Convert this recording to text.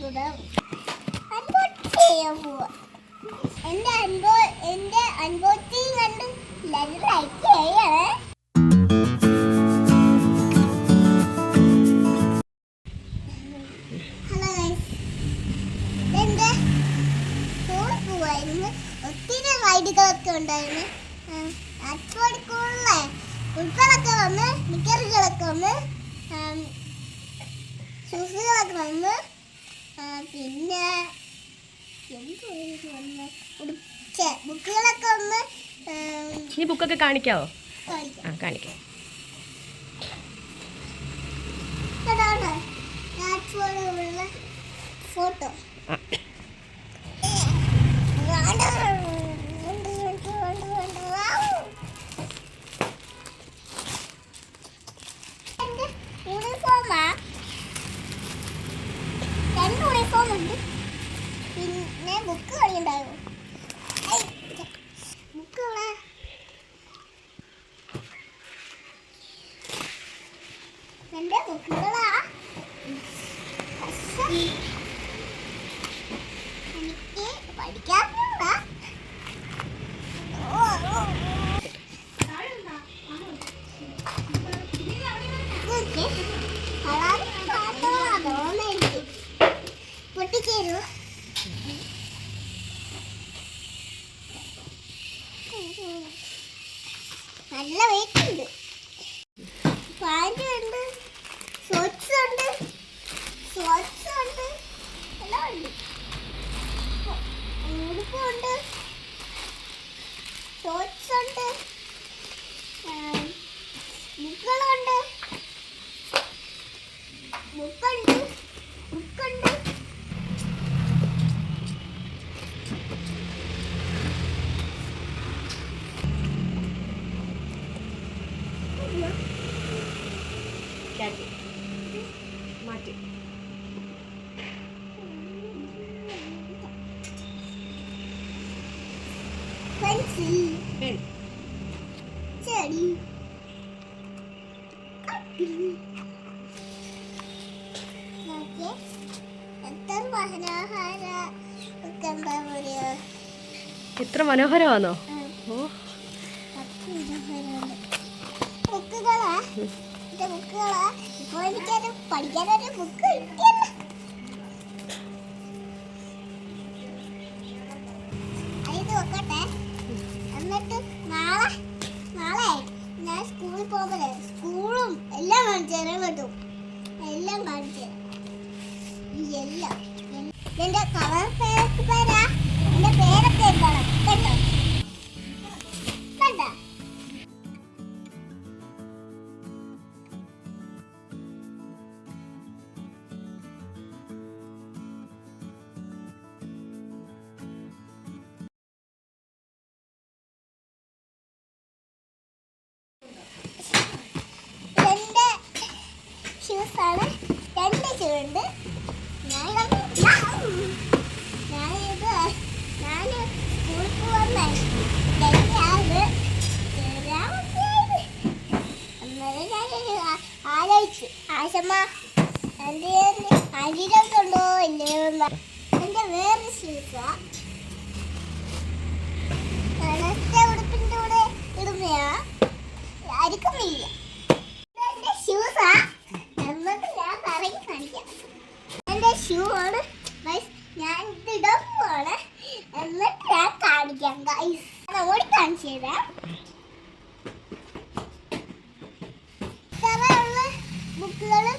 കൂടെ അൺബോക്സ് ചെയ്യാൻ പോവാ. എന്റെ അൺബോക്സിങ് കണ്ട് എല്ലാവരും ലൈക്ക് ചെയ്യണേ. ഹലോ ഗൈസ്, എന്റെ സ്കൂളിൽ പോവായിരുന്നു. ഒത്തിരി റൈഡുകളൊക്കെ ഉണ്ടായിരുന്നു. അച്ചുപടിക്കുള്ള ഉൾപ്പകളൊക്കെ വന്ന്, നിക്കറുകളൊക്കെ വന്ന്, ഷൂസുകളൊക്കെ വന്ന്, പിന്നെ ബുക്കുകളൊക്കെ വന്ന്. ഈ ബുക്കൊക്കെ കാണിക്കാവോ? കാണിക്കാം. ഫോട്ടോ യൂണിഫോമാ. 2 യൂണിഫോം ഉണ്ട്. പിന്നെ ബുക്ക് കളിയുണ്ടായോ? ബുക്കുകളെ എൻ്റെ ബുക്കുകളാ. എനിക്ക് പഠിക്കാറുണ്ടാ. പൊട്ടിച്ചേരൂ. നല്ല വെയിറ്റ് ഉണ്ട്. പാൻറ് ഉണ്ട്, ഷോർട്സ് ഉണ്ട്, എല്ലാം ഉണ്ട്. ഉടുപ്പും ഉണ്ട്, ഷോർട്സ് ഉണ്ട്, ബുക്കുകളുണ്ട്, ബുക്കുണ്ട്. മാറ്റി പെൻസിൽ, ചെടി, എത്ര മനോഹരമാണോ? ബുക്കുകളാ. ഇപ്പോൾ എനിക്കത് പഠിക്കാനൊരു ബുക്ക് കിട്ടിയല്ല. ഇത് വെക്കട്ടെ. എന്നിട്ട് നാളെ ഞാൻ സ്കൂളിൽ പോകുമ്പോൾ സ്കൂളും എല്ലാം കാണിച്ചു തരാൻ പറ്റും. എല്ലാം കാണിച്ചു തരാം. എല്ലാം എന്റെ കളർ പേരാ. എന്റെ പേരൊക്കെ എന്താണ് കേട്ടോ? കണ്ട എന്റെ ഷൂസാണ്. 2 ഷൂ ഉണ്ട്. ഞാൻ സ്കൂളിൽ പോകുന്ന ആലോചിച്ചു ആശമ്മ ആന്റിയിലൊക്കെ ഉണ്ടോ ഇല്ലയോ. എന്റെ വേറെ ഷൂസാ. ഉടുപ്പിന്റെ കൂടെ ഇടുന്നയാ, അരിക്കുന്നില്ല. എന്റെ ഷൂസാ. എന്നിട്ട് ഞാൻ കറങ്ങി കാണിക്കാം. എന്റെ ഷൂ ആണ് ഗൈസ്. ഞാൻ ഇതിടുമ്പോഴാണ്. എന്നിട്ട് ഞാൻ കാണിക്കാം ഗൈസ്. ഓടി കാണിച്ചു തരാം. ബുക്കുകളും